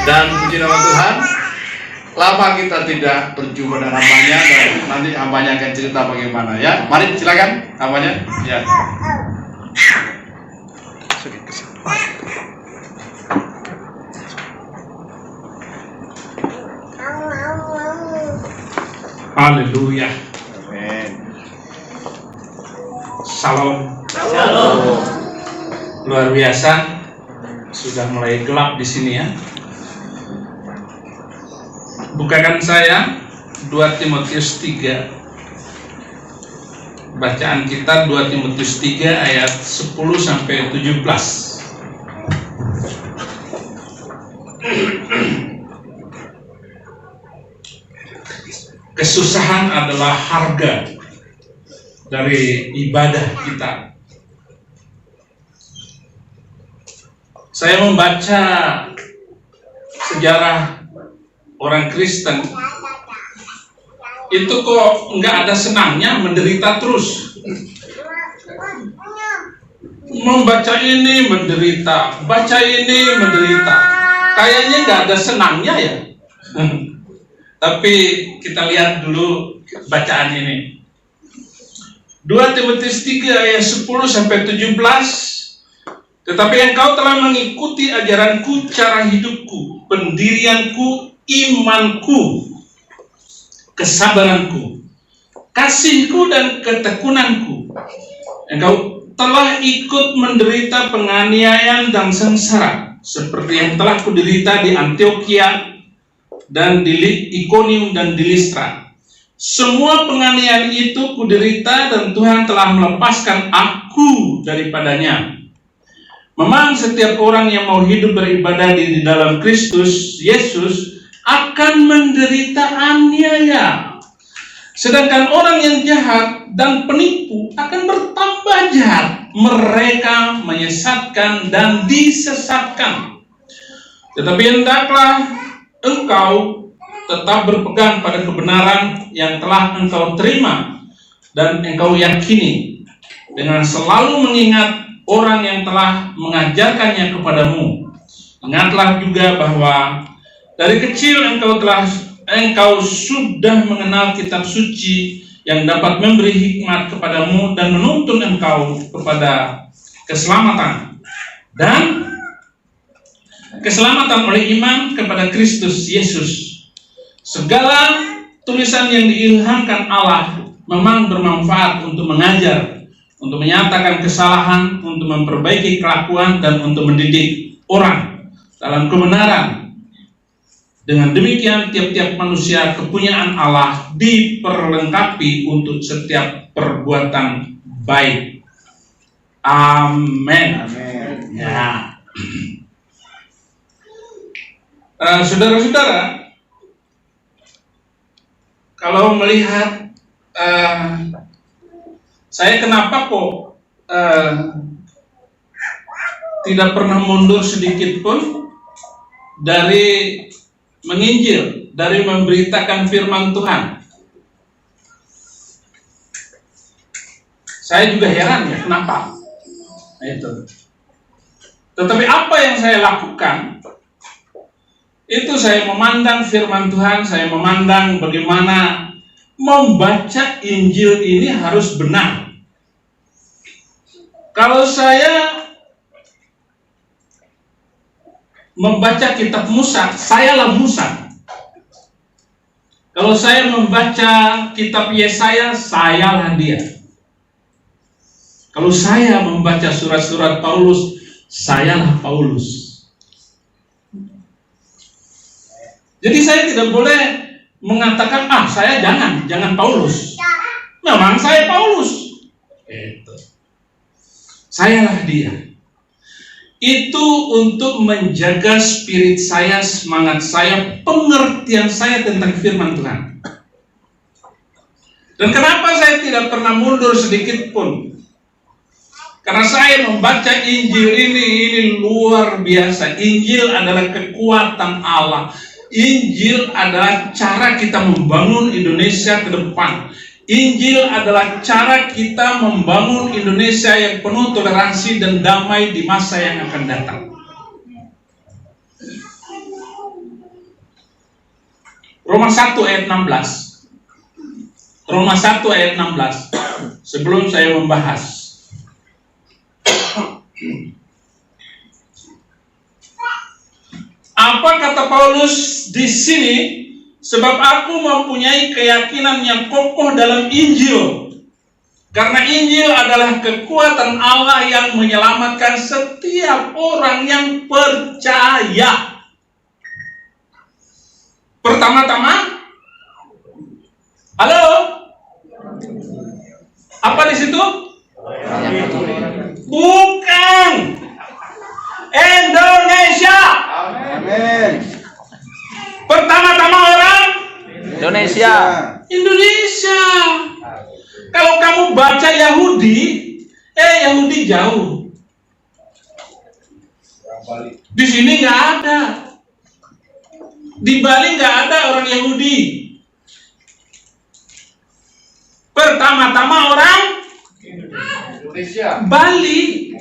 Dan puji nama Tuhan, lama kita tidak berjumpa dengan hambanya, dan nanti hambanya akan cerita bagaimana ya. Mari silakan hambanya. Ya. Haleluya. Amin. Salam. Shalom. Luar biasa. Sudah mulai gelap di sini ya. Bukakan saya 2 Timotius 3. Bacaan kita 2 Timotius 3 ayat 10 sampai 17. Kesusahan adalah harga dari ibadah kita. Saya membaca sejarah orang Kristen, itu kok nggak ada senangnya, menderita terus. Membaca ini menderita, baca ini menderita. Kayaknya nggak ada senangnya ya. Tapi kita lihat dulu bacaan ini. 2 Timotius 3 ayat 10 sampai 17. Tetapi engkau telah mengikuti ajaranku, cara hidupku, pendirianku, imanku, kesabaranku, kasihku dan ketekunanku. Engkau telah ikut menderita penganiayaan dan sengsara, seperti yang telah kuderita di Antiokhia dan di Ikonium dan di Listra. Semua penganiayaan itu kuderita dan Tuhan telah melepaskan aku daripadanya. Memang setiap orang yang mau hidup beribadah di dalam Kristus Yesus akan menderita aniaya. Sedangkan orang yang jahat dan penipu akan bertambah jahat. Mereka menyesatkan dan disesatkan. Tetapi hendaklah engkau tetap berpegang pada kebenaran yang telah engkau terima dan engkau yakini, dengan selalu mengingat orang yang telah mengajarkannya kepadamu. Ingatlah juga bahwa dari kecil engkau sudah mengenal kitab suci yang dapat memberi hikmat kepadamu dan menuntun engkau kepada keselamatan dan keselamatan oleh iman kepada Kristus Yesus. Segala tulisan yang diilhamkan Allah memang bermanfaat untuk mengajar, untuk menyatakan kesalahan, untuk memperbaiki kelakuan, dan untuk mendidik orang dalam kebenaran. Dengan demikian tiap-tiap manusia kepunyaan Allah diperlengkapi untuk setiap perbuatan baik. Amin. Amin. Ya. Saudara-saudara, kalau melihat saya kenapa kok tidak pernah mundur sedikit pun dari menginjil, dari memberitakan firman Tuhan. Saya juga heran ya, kenapa? Nah, itu. Tetapi apa yang saya lakukan, itu saya memandang firman Tuhan, saya memandang bagaimana membaca Injil ini harus benar. Kalau saya membaca kitab Musa, sayalah Musa. Kalau saya membaca kitab Yesaya, sayalah dia. Kalau saya membaca surat-surat Paulus, sayalah Paulus. Jadi saya tidak boleh mengatakan, saya jangan Paulus. Memang saya Paulus. Itu. Sayalah dia. Itu untuk menjaga spirit saya, semangat saya, pengertian saya tentang firman Tuhan. Dan kenapa saya tidak pernah mundur sedikit pun? Karena saya membaca Injil ini luar biasa. Injil adalah kekuatan Allah. Injil adalah cara kita membangun Indonesia ke depan. Injil adalah cara kita membangun Indonesia yang penuh toleransi dan damai di masa yang akan datang. Roma 1 ayat 16. Roma 1 ayat 16. Sebelum saya membahas. Apa kata Paulus di sini? Sebab aku mempunyai keyakinan yang kokoh dalam Injil. Karena Injil adalah kekuatan Allah yang menyelamatkan setiap orang yang percaya. Pertama-tama, halo? Apa di situ? Bukan. Indonesia. Amin. Pertama-tama orang Indonesia. Indonesia. Kalau kamu baca Yahudi, Yahudi jauh. Di sini nggak ada. Di Bali nggak ada orang Yahudi. Pertama-tama orang Indonesia. Bali.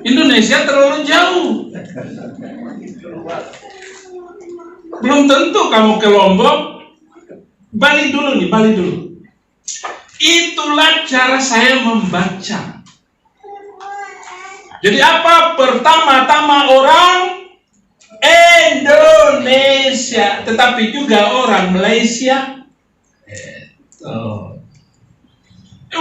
Indonesia terlalu jauh. Belum tentu kamu ke Lombok. Bali dulu nih, Bali dulu. Itulah cara saya membaca. Jadi apa? Pertama-tama orang Indonesia, tetapi juga orang Malaysia.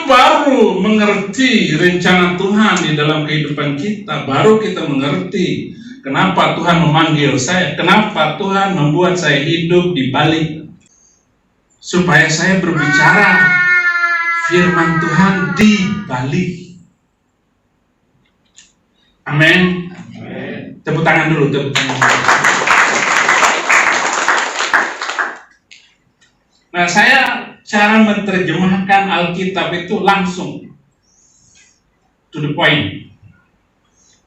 Baru mengerti rencana Tuhan di dalam kehidupan kita. Baru kita mengerti kenapa Tuhan memanggil saya, kenapa Tuhan membuat saya hidup di Bali. Supaya saya berbicara firman Tuhan di Bali. Amin. Tepuk tangan dulu, tepuk tangan. Nah, saya cara menerjemahkan Alkitab itu langsung to the point.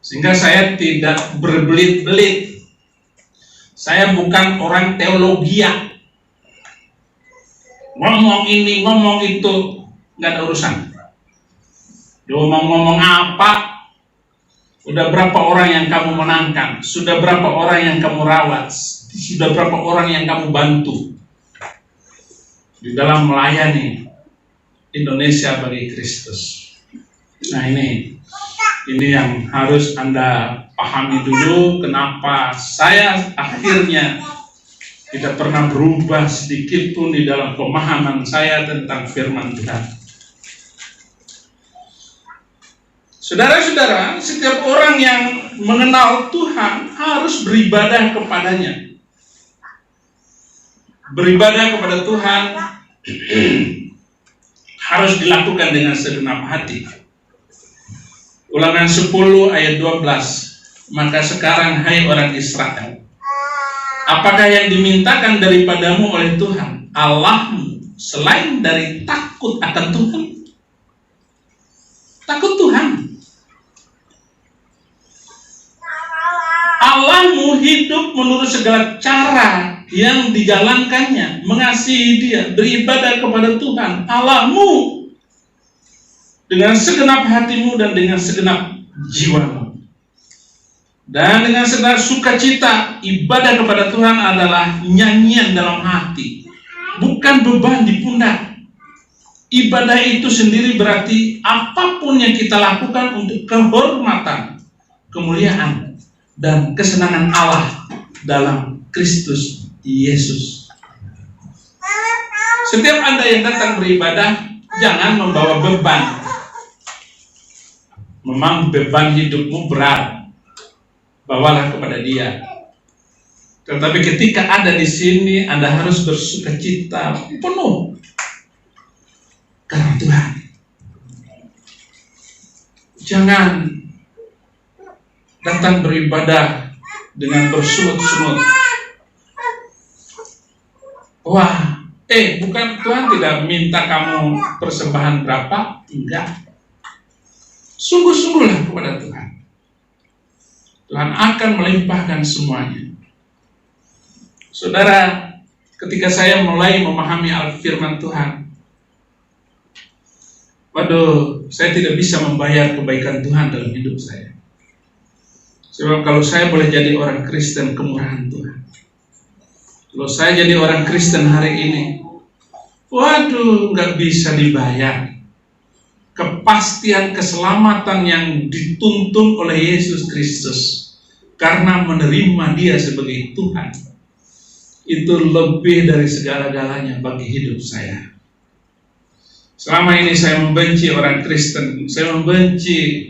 Sehingga saya tidak berbelit-belit. Saya bukan orang teologia. Ngomong ini, ngomong itu, nggak ada urusan. Ngomong apa? Sudah berapa orang yang kamu menangkan? Sudah berapa orang yang kamu rawat? Sudah berapa orang yang kamu bantu di dalam melayani Indonesia bagi Kristus? Nah, ini yang harus Anda pahami dulu. Kenapa saya akhirnya tidak pernah berubah sedikit pun di dalam pemahaman saya tentang firman Tuhan. Saudara-saudara, setiap orang yang mengenal Tuhan harus beribadah kepadanya. Beribadah kepada Tuhan harus dilakukan dengan segenap hati. Ulangan 10 ayat 12. Maka sekarang hai orang Israel, apakah yang dimintakan daripadamu oleh Tuhan Allahmu selain dari takut akan Tuhan? Takut Tuhan. Allahmu hidup menurut segala cara yang dijalankannya, mengasihi Dia, beribadah kepada Tuhan Allahmu dengan segenap hatimu dan dengan segenap jiwamu. Dan dengan segenap sukacita. Ibadah kepada Tuhan adalah nyanyian dalam hati, bukan beban di pundak. Ibadah itu sendiri berarti apapun yang kita lakukan untuk kehormatan, kemuliaan, dan kesenangan Allah dalam Kristus Yesus. Setiap Anda yang datang beribadah, jangan membawa beban. Memang beban hidupmu berat, bawalah kepada Dia. Tetapi ketika ada di sini, Anda harus bersukacita penuh karena Tuhan. Jangan datang beribadah dengan bersungut-sungut. Wah, bukan, Tuhan tidak minta kamu persembahan berapa? Enggak. Sungguh-sungguhlah kepada Tuhan. Tuhan akan melimpahkan semuanya. Saudara, ketika saya mulai memahami firman Tuhan, saya tidak bisa membayar kebaikan Tuhan dalam hidup saya. Sebab kalau saya boleh jadi orang Kristen, kemurahan Tuhan. Kalau saya jadi orang Kristen hari ini, waduh, nggak bisa dibayar. Kepastian keselamatan yang dituntun oleh Yesus Kristus karena menerima Dia sebagai Tuhan, itu lebih dari segala-galanya bagi hidup saya. Selama ini saya membenci orang Kristen, saya membenci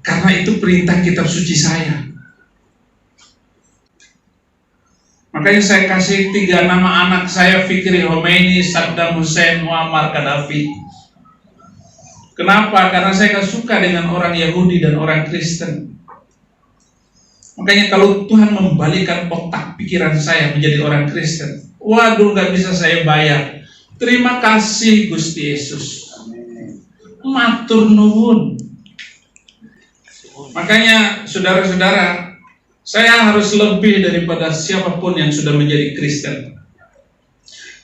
karena itu perintah kitab suci saya. Makanya saya kasih 3 nama anak saya: Fikri Khomeini, Saddam Hussein, Muammar Gaddafi. Kenapa? Karena saya gak suka dengan orang Yahudi dan orang Kristen. Makanya kalau Tuhan membalikkan otak pikiran saya menjadi orang Kristen, waduh, gak bisa saya bayar. Terima kasih Gusti Yesus. Matur nuwun. Makanya saudara-saudara, saya harus lebih daripada siapapun yang sudah menjadi Kristen.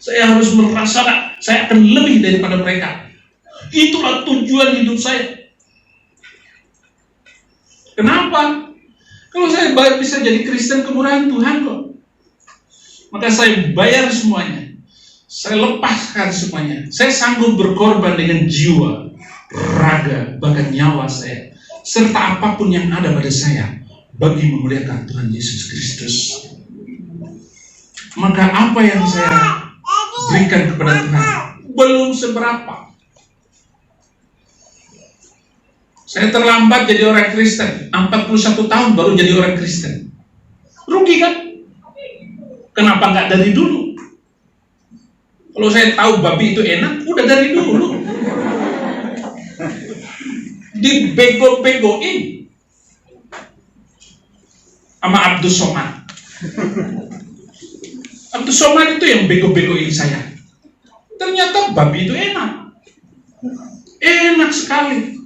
Saya harus merasa saya akan lebih daripada mereka. Itulah tujuan hidup saya. Kenapa? Kalau saya bisa jadi Kristen, kemurahan Tuhan kok. Maka saya bayar semuanya. Saya lepaskan semuanya. Saya sanggup berkorban dengan jiwa, raga, bahkan nyawa saya, serta apapun yang ada pada saya, bagi memuliakan Tuhan Yesus Kristus. Maka apa yang saya berikan kepada Tuhan belum seberapa. Saya terlambat jadi orang Kristen, 41 tahun baru jadi orang Kristen. Rugi kan? Kenapa nggak dari dulu? Kalau saya tahu babi itu enak, udah dari dulu. Dibego-begoin sama Abdul Somad. Abdul Somad itu yang bego-begoin saya. Ternyata babi itu enak. Enak sekali.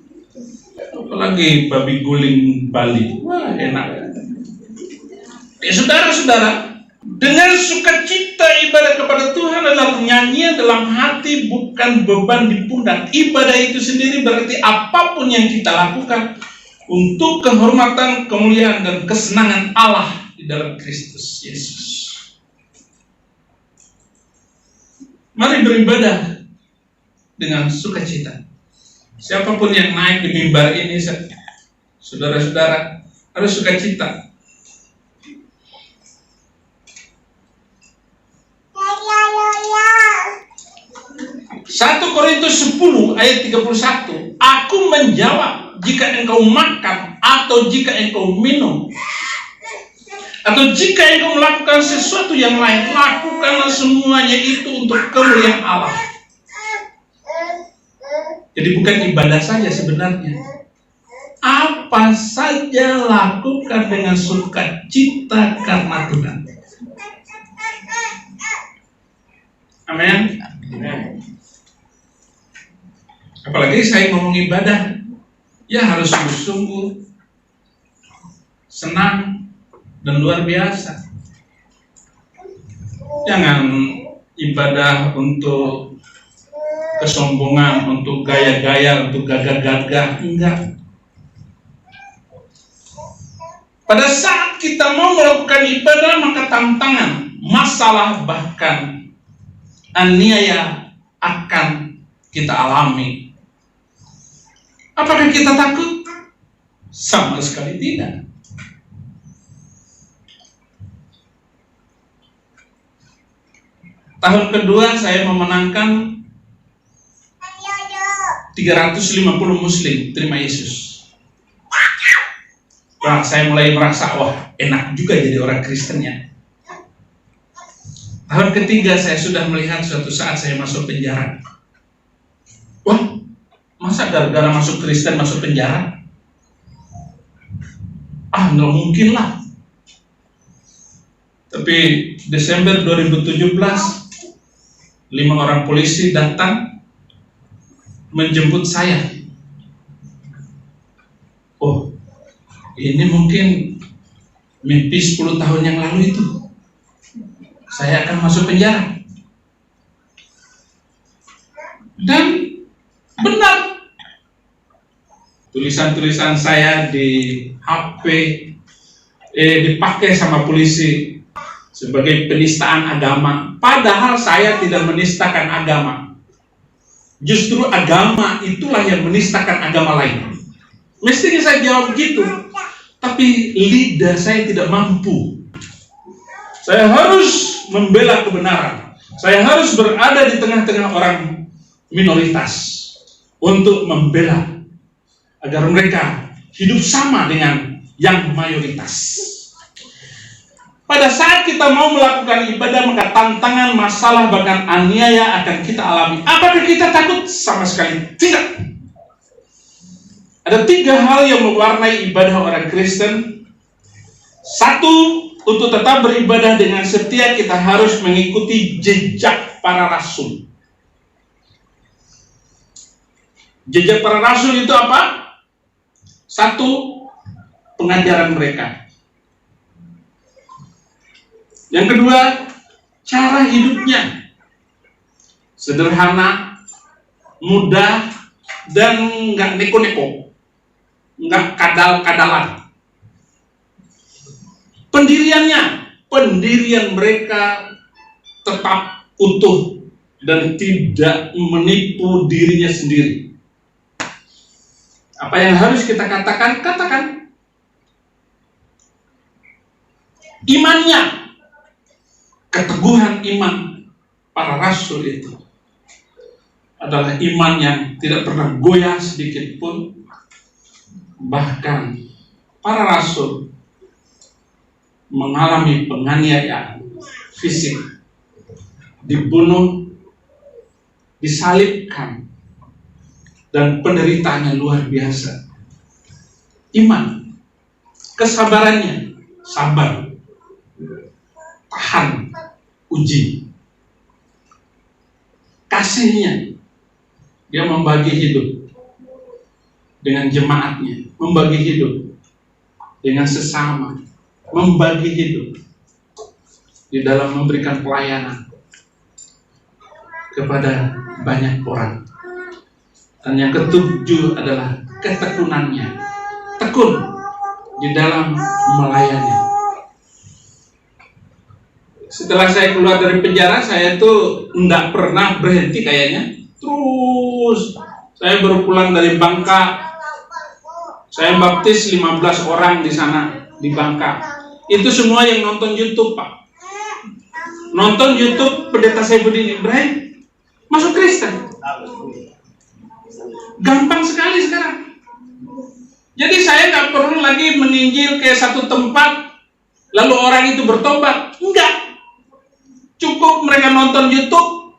Apalagi babi guling Bali. Wah, enak. Ya saudara-saudara, dengan sukacita ibadah kepada Tuhan adalah nyanyian dalam hati, bukan beban di pundak. Ibadah itu sendiri berarti apapun yang kita lakukan untuk kehormatan, kemuliaan, dan kesenangan Allah di dalam Kristus Yesus. Mari beribadah dengan sukacita. Siapapun yang naik di mimbar ini, saudara-saudara, harus sukacita. 1 Korintus 10 ayat 31, aku menjawab, jika engkau makan atau jika engkau minum atau jika engkau melakukan sesuatu yang lain, lakukanlah semuanya itu untuk kemuliaan Allah. Jadi bukan ibadah saja sebenarnya. Apa saja lakukan dengan sukacita karena Tuhan. Amin. Apalagi saya ngomong ibadah, ya harus sungguh-sungguh, senang, dan luar biasa. Jangan ibadah untuk kesombongan, untuk gaya-gaya, untuk gagah-gagah, enggak. Pada saat kita mau melakukan ibadah, maka tantangan, masalah, bahkan aniaya akan kita alami. Apakah kita takut? Sama sekali tidak. Tahun kedua saya memenangkan 350 Muslim terima Yesus. Wah, saya mulai merasa, wah, enak juga jadi orang Kristennya. Tahun ketiga saya sudah melihat suatu saat saya masuk penjara. Wah, masa gara-gara masuk Kristen masuk penjara? Ah, nggak mungkin lah. Tapi Desember 2017, 5 orang polisi datang menjemput saya. Oh, ini mungkin mimpi 10 tahun yang lalu itu. Saya akan masuk penjara. Dan benar. tulisan-tulisan saya di HP dipakai sama polisi sebagai penistaan agama. Padahal saya tidak menistakan agama. Justru agama itulah yang menistakan agama lain. Mestinya saya jawab begitu, tapi lidah saya tidak mampu. Saya harus membela kebenaran. Saya harus berada di tengah-tengah orang minoritas untuk membela agar mereka hidup sama dengan yang mayoritas. Pada saat kita mau melakukan ibadah, maka tantangan, masalah, bahkan aniaya akan kita alami. Apakah kita takut? Sama sekali tidak. Ada 3 hal yang mewarnai ibadah orang Kristen. 1, untuk tetap beribadah dengan setia, kita harus mengikuti jejak para rasul. Jejak para rasul itu apa? 1, pengajaran mereka. Yang kedua, cara hidupnya sederhana, mudah, dan nggak neko-neko, nggak kadal-kadalan. Pendirian mereka tetap utuh dan tidak menipu dirinya sendiri. Apa yang harus kita katakan, katakan. Imannya, keteguhan iman para rasul itu adalah iman yang tidak pernah goyah sedikit pun. Bahkan para rasul mengalami penganiayaan fisik, dibunuh, disalibkan, dan penderitaannya luar biasa. Iman, kesabarannya, sabar, tahan uji. Kasihnya, dia membagi hidup dengan jemaatnya, membagi hidup dengan sesama, membagi hidup di dalam memberikan pelayanan kepada banyak orang. Dan yang ketujuh adalah ketekunannya, tekun di dalam melayani. Setelah saya keluar dari penjara, saya tuh tidak pernah berhenti kayaknya. Terus saya baru pulang dari Bangka, saya baptis 15 orang di sana di Bangka. Itu semua yang nonton YouTube, Pak. Nonton YouTube Pendeta Saifuddin Ibrahim masuk Kristen. Gampang sekali sekarang. Jadi saya nggak perlu lagi meninjil ke satu tempat lalu orang itu bertobat. Enggak. Cukup mereka nonton YouTube.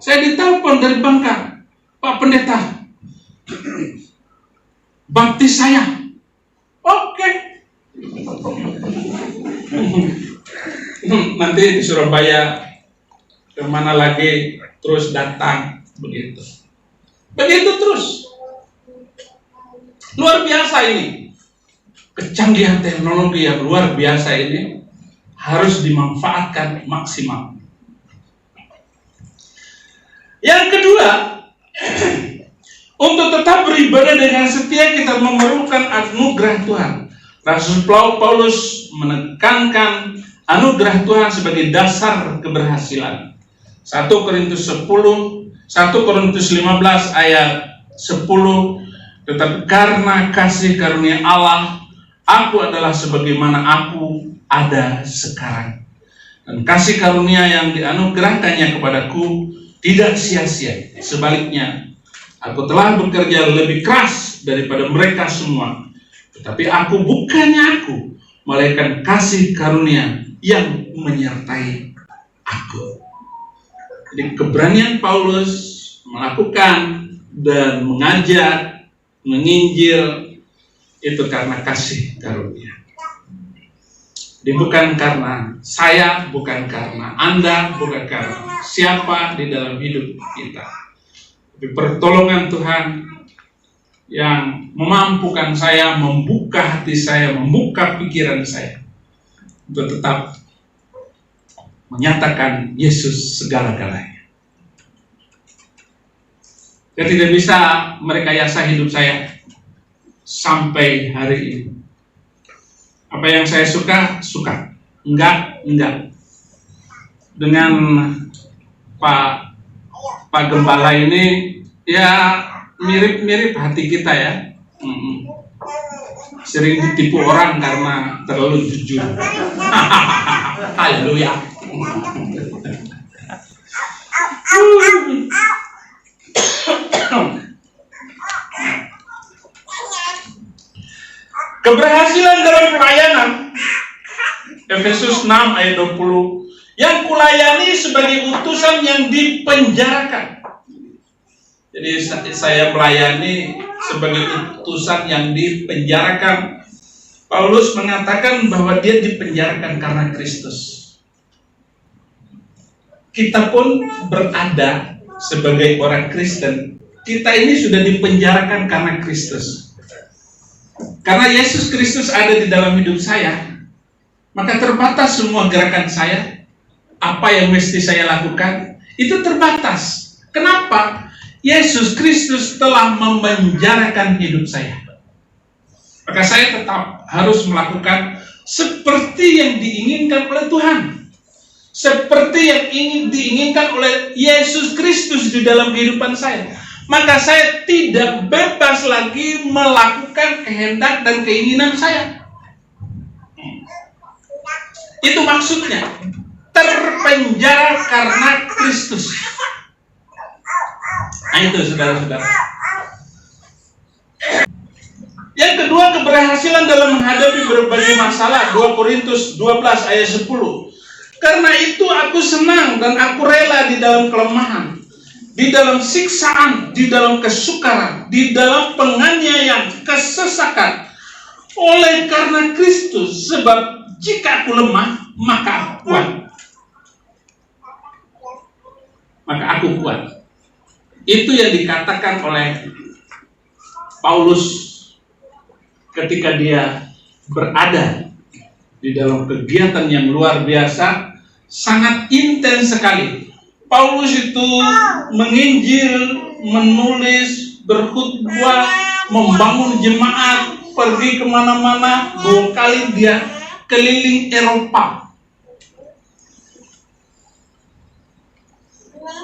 Saya ditelepon dari Bangka, Pak Pendeta, baptis saya. Oke. Nanti di Surabaya kemana lagi terus datang begitu. Begitu terus. Luar biasa ini. Kecanggihan teknologi yang luar biasa ini harus dimanfaatkan maksimal. Yang kedua, untuk tetap beribadah dengan setia kita memerlukan anugerah Tuhan. Rasul Paulus menekankan anugerah Tuhan sebagai dasar keberhasilan. 1 Korintus 10, 1 Korintus 15 ayat 10, tetapi karena kasih karunia Allah, aku adalah sebagaimana aku ada sekarang. Dan kasih karunia yang dianugerahkannya kepadaku tidak sia-sia. Sebaliknya, aku telah bekerja lebih keras daripada mereka semua. Tetapi bukannya aku, melainkan kasih karunia yang menyertai aku. Jadi keberanian Paulus melakukan dan mengajar, menginjil, itu karena kasih karunia. Jadi bukan karena saya, bukan karena Anda, bukan karena siapa di dalam hidup kita. Tapi pertolongan Tuhan yang memampukan saya, membuka hati saya, membuka pikiran saya untuk tetap menyatakan Yesus segala-galanya. Saya tidak bisa merekayasa hidup saya sampai hari ini. Apa yang saya suka, suka. Enggak. Dengan Pak Gembala ini ya mirip-mirip hati kita ya. Sering ditipu orang karena terlalu jujur. Haleluya. Keberhasilan dalam pelayanan, Efesus 6 ayat 20, yang kulayani sebagai utusan yang dipenjarakan. Jadi saya melayani sebagai utusan yang dipenjarakan. Paulus mengatakan bahwa dia dipenjarakan karena Kristus. Kita pun berada sebagai orang Kristen. Kita ini sudah dipenjarakan karena Kristus. Karena Yesus Kristus ada di dalam hidup saya, maka terbatas semua gerakan saya. Apa yang mesti saya lakukan, itu terbatas. Kenapa? Yesus Kristus telah memenjarakan hidup saya. Maka saya tetap harus melakukan seperti yang diinginkan oleh Tuhan. Seperti yang diinginkan oleh Yesus Kristus di dalam kehidupan saya. Maka saya tidak bebas lagi melakukan kehendak dan keinginan saya. Itu maksudnya. Terpenjara karena Kristus. Nah itu saudara-saudara. Yang kedua, keberhasilan dalam menghadapi berbagai masalah. 2 Korintus 12 ayat 10. Karena itu aku senang dan aku rela di dalam kelemahan, di dalam siksaan, di dalam kesukaran, di dalam penganiayaan, kesesakan. Oleh karena Kristus, sebab jika aku lemah, maka aku kuat. Maka aku kuat. Itu yang dikatakan oleh Paulus ketika dia berada di dalam kegiatan yang luar biasa, sangat intens sekali. Paulus itu menginjil, menulis, berkhutbah, membangun jemaat, pergi kemana-mana. 2 kali dia keliling Eropa.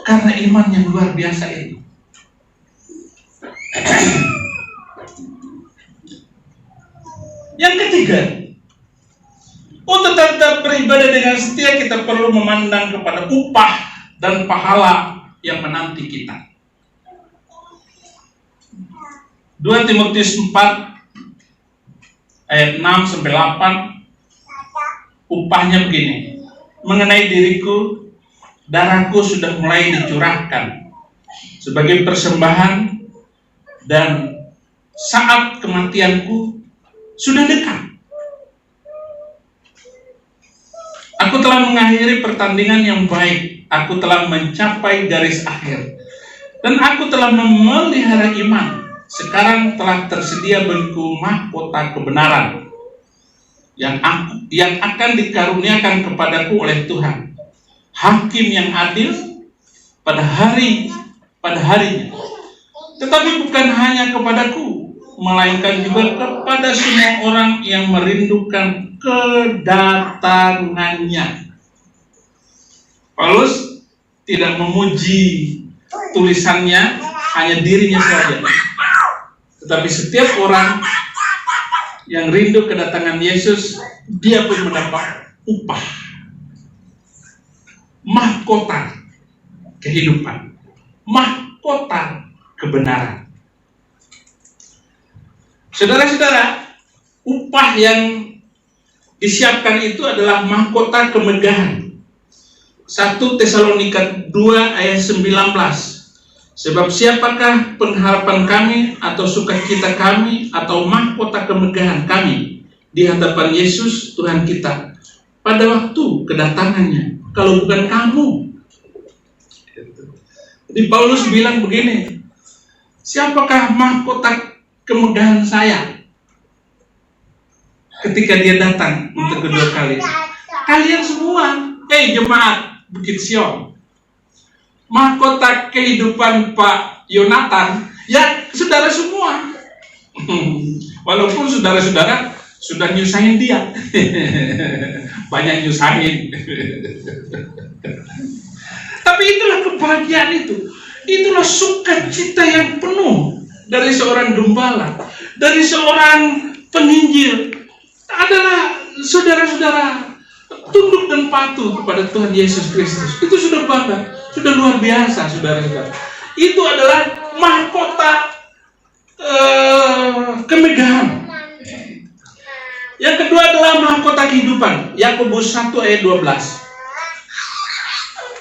Karena iman yang luar biasa itu. Yang ketiga, untuk tetap beribadah dengan setia, kita perlu memandang kepada upah dan pahala yang menanti kita. 2 Timotius 4 ayat 6-8, upahnya begini. Mengenai diriku, darahku sudah mulai dicurahkan sebagai persembahan, dan saat kematianku sudah dekat. Aku telah mengakhiri pertandingan yang baik. Aku telah mencapai garis akhir. Dan aku telah memelihara iman. Sekarang telah tersedia bagiku mahkota kebenaran yang akan dikaruniakan kepadaku oleh Tuhan, Hakim yang adil pada harinya. Tetapi bukan hanya kepadaku, melainkan juga kepada semua orang yang merindukan kedatangannya. Paulus tidak memuji tulisannya hanya dirinya saja, tetapi setiap orang yang rindu kedatangan Yesus, dia pun mendapat upah, mahkota kehidupan, mahkota kebenaran. Saudara-saudara, upah yang disiapkan itu adalah mahkota kemegahan. 1 Tesalonika 2 ayat 19. Sebab siapakah pengharapan kami atau sukacita kami atau mahkota kemegahan kami di hadapan Yesus Tuhan kita pada waktu kedatangannya, kalau bukan kamu. Jadi Paulus bilang begini, siapakah mahkota kemegahan saya ketika dia datang untuk kedua kali? Kalian semua, jemaat Bukit Sion. Mahkota kehidupan Pak Yonatan, ya saudara semua. Walaupun saudara-saudara sudah nyusahin dia. Banyak nyusahin. Tapi itulah kebahagiaan itu. Itulah sukacita yang penuh dari seorang gembala, dari seorang penginjil. Adalah saudara-saudara tunduk dan patuh kepada Tuhan Yesus Kristus. Itu sudah banget, sudah luar biasa, saudara-saudara. Itu adalah mahkota kemegahan. Yang kedua adalah mahkota kehidupan. Yakobus 1 ayat 12.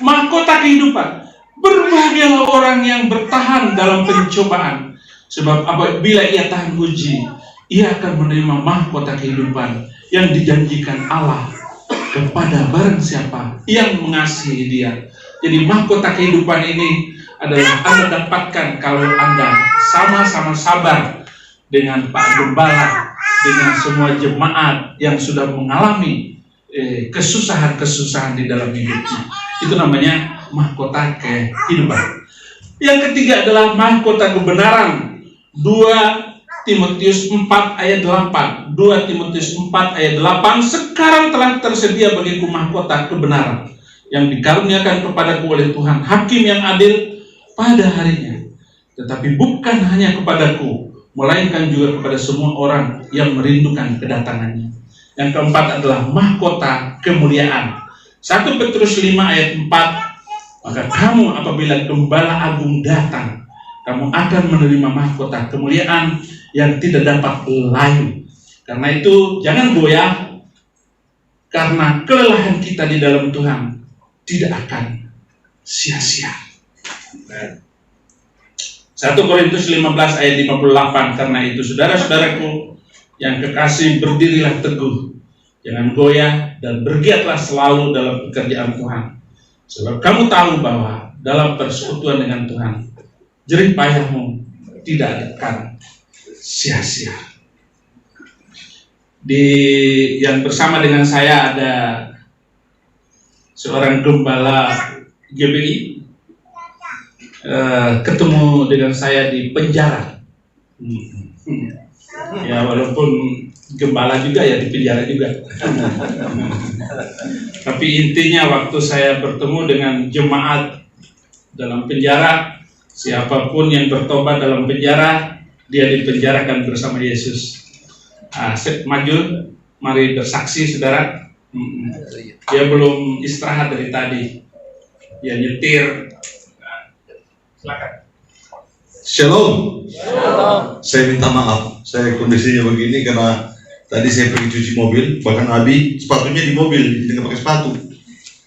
Mahkota kehidupan. Berbahagialah orang yang bertahan dalam pencobaan, sebab apabila ia tahan uji, ia akan menerima mahkota kehidupan yang dijanjikan Allah kepada barang siapa yang mengasihi dia. Jadi mahkota kehidupan ini adalah Anda dapatkan kalau Anda sama-sama sabar dengan Pak Gembala, dengan semua jemaat yang sudah mengalami kesusahan-kesusahan di dalam hidupnya. Itu namanya mahkota kehidupan. Yang ketiga adalah mahkota kebenaran. 2 Timotius 4 ayat 8. 2 Timotius 4 ayat 8. Sekarang telah tersedia bagiku mahkota kebenaran yang dikaruniakan kepadaku oleh Tuhan, hakim yang adil pada harinya. Tetapi bukan hanya kepadaku, melainkan juga kepada semua orang yang merindukan kedatangannya. Yang keempat adalah mahkota kemuliaan. 1 Petrus 5 ayat 4. Maka kamu apabila Gembala Agung datang, kamu akan menerima mahkota kemuliaan yang tidak dapat layu. Karena itu jangan goyah, karena kelelahan kita di dalam Tuhan tidak akan sia-sia. 1 Korintus 15 ayat 58. Karena itu saudara-saudaraku yang kekasih, berdirilah teguh, jangan goyah, dan bergiatlah selalu dalam pekerjaan Tuhan. Sebab kamu tahu bahwa dalam persekutuan dengan Tuhan, jerih payahmu tidak akan sia-sia. Yang bersama dengan saya ada seorang gembala GBI, ketemu dengan saya di penjara. Ya, walaupun gembala juga ya di penjara juga. Tapi intinya waktu saya bertemu dengan jemaat dalam penjara, siapapun yang bertobat dalam penjara, dia dipenjarakan bersama Yesus. Maju, mari bersaksi, saudara. Dia belum istirahat dari tadi. Dia nyetir. Silakan. Shalom. Saya minta maaf, saya kondisinya begini karena tadi saya pergi cuci mobil, bahkan Abi sepatunya di mobil, tidak pakai sepatu.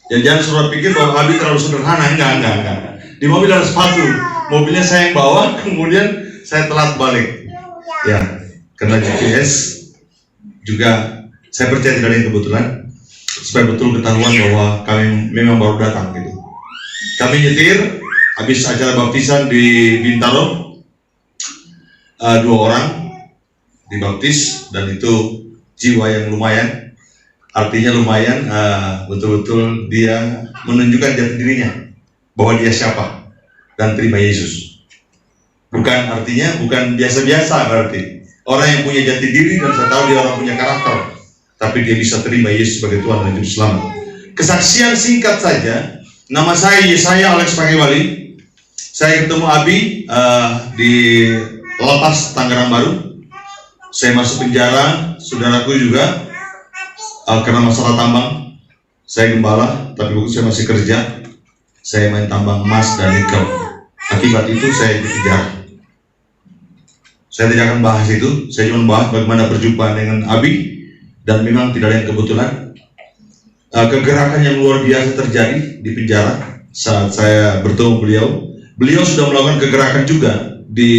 Dan jangan saudara pikir bahwa Abi terlalu sederhana, enggak. Di mobil ada sepatu, mobilnya saya yang bawa, kemudian saya telat balik. Ya, karena GPS juga saya percaya tidak ada yang kebetulan, supaya betul ketahuan bahwa kami memang baru datang gitu. Kami nyetir habis acara baptisan di Bintaro, 2 orang dibaptis, dan itu jiwa yang lumayan, artinya lumayan, betul-betul dia menunjukkan jati dirinya bahwa dia siapa dan terima Yesus. Bukan biasa-biasa, berarti orang yang punya jati diri, dan saya tahu dia orang punya karakter, tapi dia bisa terima Yesus sebagai Tuhan dan Juru Selamat. Kesaksian singkat saja, nama saya Yesaya Alex Pangewali. Saya ketemu Abi di lapas Tangerang Baru. Saya masuk penjara, saudaraku juga, karena masalah tambang. Saya gembala, tapi waktu saya masih kerja, saya main tambang emas dan nikel. Akibat itu saya dipenjara. Saya tidak akan bahas itu, saya cuma bahas bagaimana berjumpa dengan Abi, dan memang tidak ada yang kebetulan. Kegerakan yang luar biasa terjadi di penjara saat saya bertemu beliau. Beliau sudah melakukan kegerakan juga di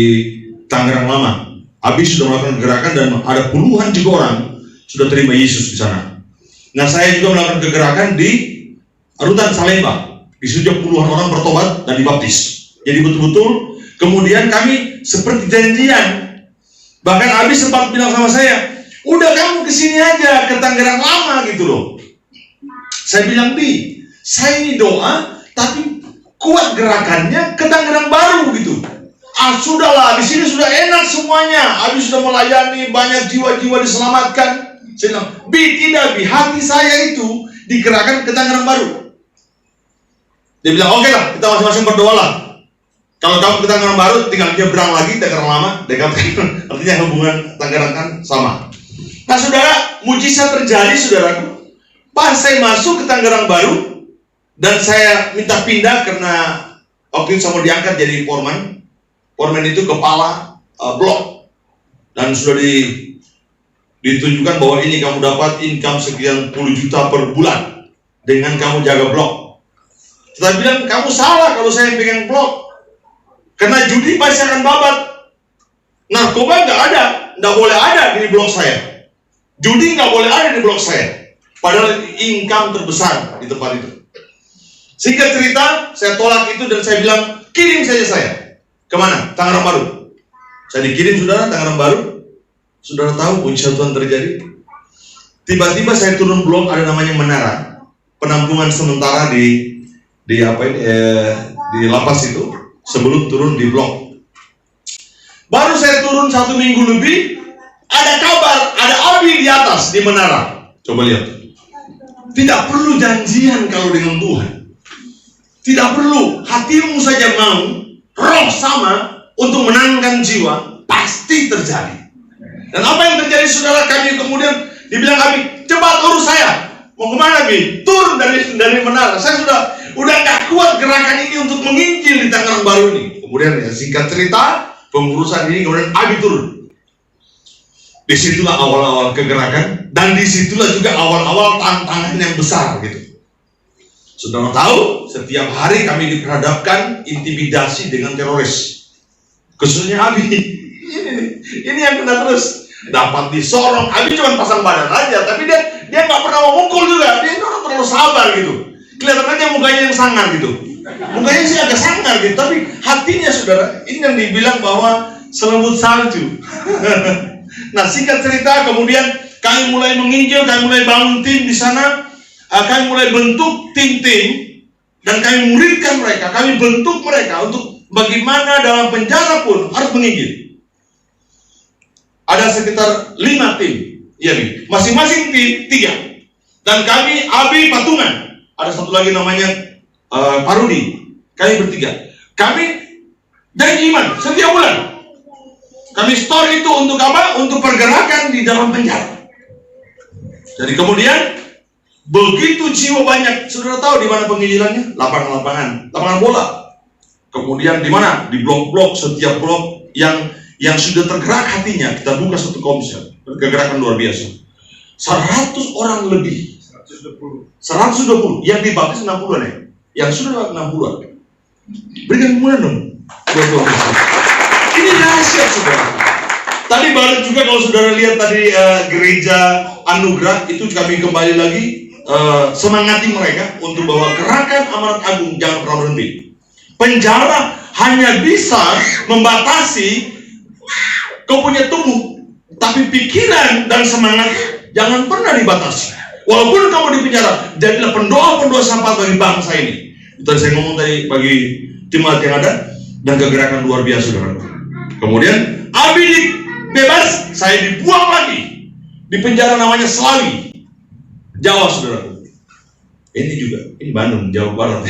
Tangerang Lama. Abi sudah melakukan kegerakan dan ada puluhan juga orang sudah terima Yesus di sana. Nah, saya juga melakukan kegerakan di Rutan Salemba. Di situ puluhan orang bertobat dan dibaptis. Jadi betul-betul kemudian kami seperti janjian. Bahkan Abi sempat bilang sama saya, udah kamu kesini aja ke Tangerang Lama gitu loh. Saya bilang, Bi, saya ini doa tapi kuat gerakannya ke Tangerang Baru gitu. Sudahlah, di sini sudah enak semuanya. Abi sudah melayani, banyak jiwa-jiwa diselamatkan. Saya bilang, Bi, tidak, Bi. Hati saya itu digerakkan ke Tangerang Baru. Dia bilang, oke lah, kita masing-masing berdoa lah. Kalau kamu ke Tangerang Baru, tinggal nyebrang lagi Tangerang Lama, dekat. Artinya hubungan Tangerang kan sama. Nah, saudara, mujizat terjadi, saudaraku. Pas saya masuk ke Tangerang Baru, dan saya minta pindah karena waktu itu saya mau diangkat jadi foreman. Foreman itu kepala blok. Dan sudah ditunjukkan bahwa ini kamu dapat income sekian puluh juta per bulan dengan kamu jaga blok. Saya bilang, kamu salah kalau saya pegang blok. Karena judi pasti akan babat. Narkoba nggak ada, nggak boleh ada di blok saya. Judi nggak boleh ada di blok saya. Padahal income terbesar di tempat itu. Singkat cerita, saya tolak itu dan saya bilang, kirim saja saya. Kemana? Tangerang Baru. Saya dikirim, saudara, Tangerang Baru. Saudara tahu mujizat Tuhan terjadi. Tiba-tiba saya turun blok, ada namanya menara penampungan sementara di lapas itu. Sebelum turun di blok, baru saya turun 1 minggu lebih, ada kabar, ada Abi di atas di menara. Coba lihat, tidak perlu janjian kalau dengan Tuhan, tidak perlu, hatimu saja mau, roh sama untuk menangkan jiwa, pasti terjadi. Dan apa yang terjadi, saudara? Kami kemudian dibilang Abi, cepat urus saya. Mau kemana, Bi? Turun dari menara. Saya udah nggak kuat gerakan ini untuk menginjil di Tangerang Baru ini. Kemudian ya, singkat cerita, pengurusan ini kemudian Abi turun. Disitulah awal-awal kegerakan, dan disitulah juga awal-awal tantangan yang besar gitu. Saudara tahu, setiap hari kami diperhadapkan intimidasi dengan teroris. Khususnya Abi. Ini yang kena terus. Dapat disorong, Abi cuma pasang badan aja, tapi dia nggak pernah mau mukul juga. Dia orang terlalu sabar gitu. Kelihatan aja mukanya yang sangar gitu. Mukanya sih agak sangar gitu, tapi hatinya, saudara, ini yang dibilang bahwa selembut salju. Nah, singkat cerita, kemudian kami mulai menginjil, kami mulai bangun tim di sana, kami mulai bentuk tim-tim, dan kami muridkan mereka, kami bentuk mereka untuk bagaimana dalam penjara pun harus menginjil. Ada sekitar 5 tim, ya nih, masing-masing tim 3. Dan kami Abi patungan, ada satu lagi namanya Parudi, kami bertiga. Kami janji iman setiap bulan. Kami store itu untuk apa? Untuk pergerakan di dalam penjara. Jadi kemudian begitu jiwa banyak, saudara tahu di mana penginjilannya? Lapangan bola. Kemudian di mana? Di blok-blok, setiap blok yang sudah tergerak hatinya, kita buka satu komsel, kegerakan luar biasa. 100 orang lebih, 120, yang dibaptis 60-an ya, yang sudah 60-an. Berikan kemuliaan dong. Ini rahasia, saudara. Tadi baru juga kalau saudara lihat tadi gereja Anugerah, itu kami kembali lagi semangati mereka untuk bahwa gerakan amanat agung jangan pernah berhenti. Penjara hanya bisa membatasi kau punya tubuh, tapi pikiran dan semangat jangan pernah dibatasi. Walaupun kamu di penjara, jadilah pendoa-pendoa sampah bagi bangsa ini. Itu saya ngomong tadi bagi jemaat yang ada, dan kegerakan luar biasa, saudara. Kemudian Abi bebas, saya dibuang lagi di penjara namanya Selawi, Jawa, saudara. Ini juga, ini Bandung, Jawa Barat,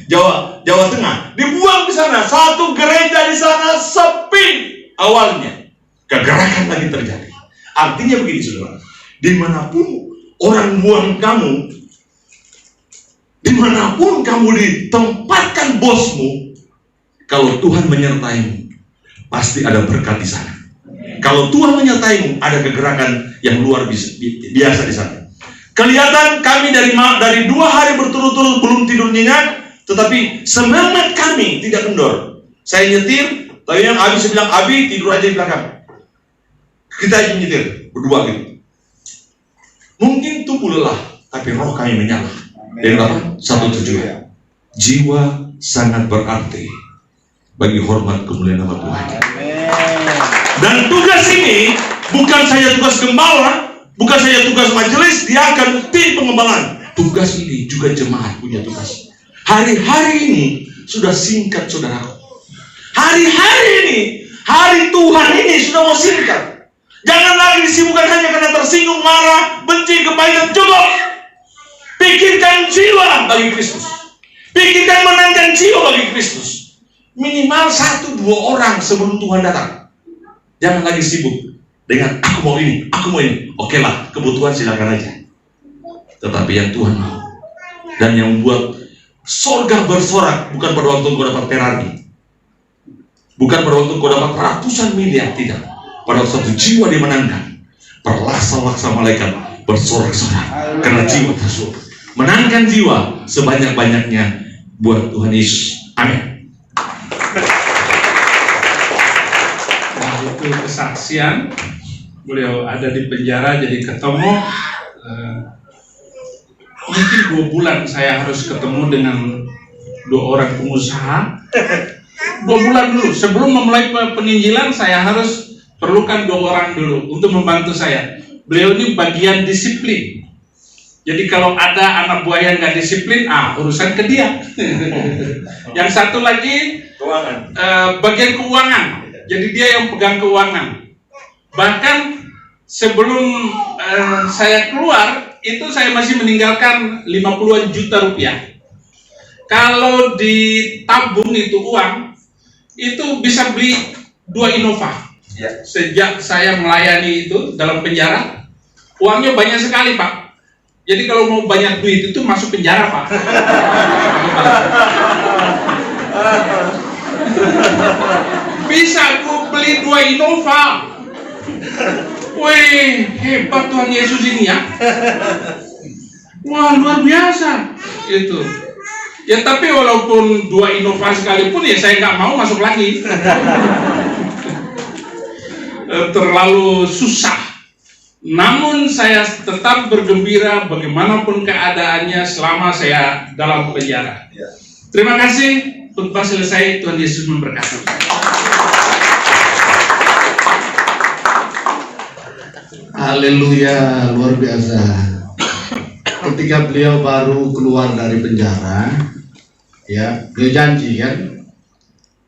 Jawa Tengah. Dibuang di sana, satu gereja di sana sepi awalnya. Kegerakan lagi terjadi. Artinya begini, saudara, dimanapun orang buang kamu, dimanapun kamu ditempatkan bosmu, kalau Tuhan menyertaimu, pasti ada berkat di sana. Kalau Tuhan menyertaimu, ada kegerakan yang luar biasa di sana. Kelihatan kami dari 2 hari berturut-turut belum tidur nyenyak, tetapi semangat kami tidak kendor. Saya nyetir, tapi yang Abi saya bilang, Abi tidur aja di belakang. Kita nyetir berdua gitu. Mungkin tubuh lelah, tapi roh kami menyala. Yang apa? Satu tujuan. Jiwa sangat berarti bagi hormat kemuliaan nama Tuhan. Dan tugas ini bukan saya tugas gembala, bukan saya tugas majelis, dia akan tim pengembangan. Tugas ini juga jemaat punya tugas. Hari-hari ini sudah singkat, saudaraku. Hari-hari ini, hari Tuhan ini sudah mau singkat. Jangan lagi disibukkan hanya karena tersinggung, marah, benci, kepahitan. Cukup. Pikirkan jiwa bagi Kristus. Pikirkan menangkan jiwa bagi Kristus. Minimal 1-2 orang sebelum Tuhan datang. Jangan lagi sibuk dengan aku mau ini, aku mau ini. Oke lah, kebutuhan silakan aja. Tetapi yang Tuhan mau dan yang membuat sorga bersorak bukan pada waktu kau dapat Ferrari, bukan pada waktu kau dapat ratusan miliar, tidak. Pada satu jiwa dimenangkan, perlaksa-laksa malaikat bersorak-sorak karena jiwa tersebut. Menangkan jiwa sebanyak-banyaknya buat Tuhan Yesus. Amin. Nah, itu kesaksian. Beliau ada di penjara jadi ketemu. Mungkin 2 bulan saya harus ketemu dengan 2 orang pengusaha. 2 bulan dulu sebelum memulai peninjilan, saya harus perlukan 2 orang dulu untuk membantu saya. Beliau ini bagian disiplin. Jadi kalau ada anak buah yang nggak disiplin, urusan ke dia. Yang satu lagi Keuangan. bagian keuangan. Jadi dia yang pegang keuangan. Bahkan sebelum saya keluar, itu saya masih meninggalkan 50-an juta rupiah. Kalau ditabung itu uang, itu bisa beli 2 Innova. Ya. Sejak saya melayani itu dalam penjara, uangnya banyak sekali, Pak. Jadi kalau mau banyak duit itu masuk penjara, Pak. Bisa aku beli 2 Innova. Wih, hebat Tuhan Yesus ini ya. Wah, luar biasa. Itu. Ya tapi walaupun 2 Innova sekalipun ya saya nggak mau masuk lagi. Terlalu susah. Namun saya tetap bergembira bagaimanapun keadaannya selama saya dalam penjara. Terima kasih. Khotbah selesai. Tuhan Yesus memberkati. Haleluya, luar biasa. Ketika beliau baru keluar dari penjara, ya, beliau janji kan.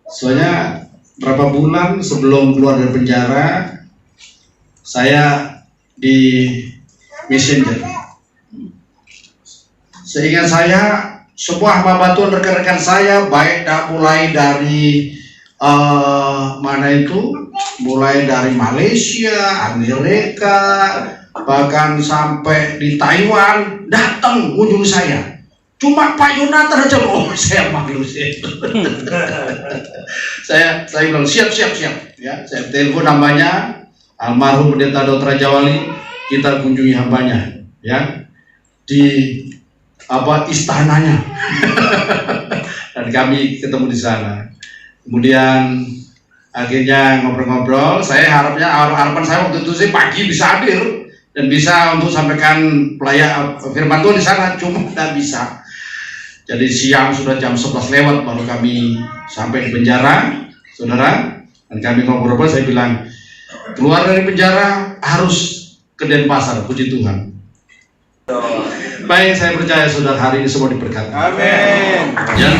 Soalnya berapa bulan sebelum keluar dari penjara, saya di messenger. Seingat saya, sebuah hamba Tuhan rekan-rekan saya, baik mulai dari mana itu, mulai dari Malaysia, Amerika, bahkan sampai di Taiwan, datang kunjung saya. Cuma Pak Yonatan aja, saya panggil saya bilang siap ya. Saya telepon namanya almarhum Pendeta Dr. Raja Wali, kita kunjungi hambanya ya di istananya. Dan kami ketemu di sana. Kemudian akhirnya ngobrol-ngobrol. Harapan saya waktu itu sih pagi bisa hadir dan bisa untuk sampaikan firman Tuhan di sana, cuma tidak bisa. Jadi siang sudah jam 11 lewat baru kami sampai di penjara, saudara. Dan kami ngobrol, saya bilang keluar dari penjara harus ke Denpasar, puji Tuhan. Baik, saya percaya saudara hari ini semua diberkati. Amin. Ya.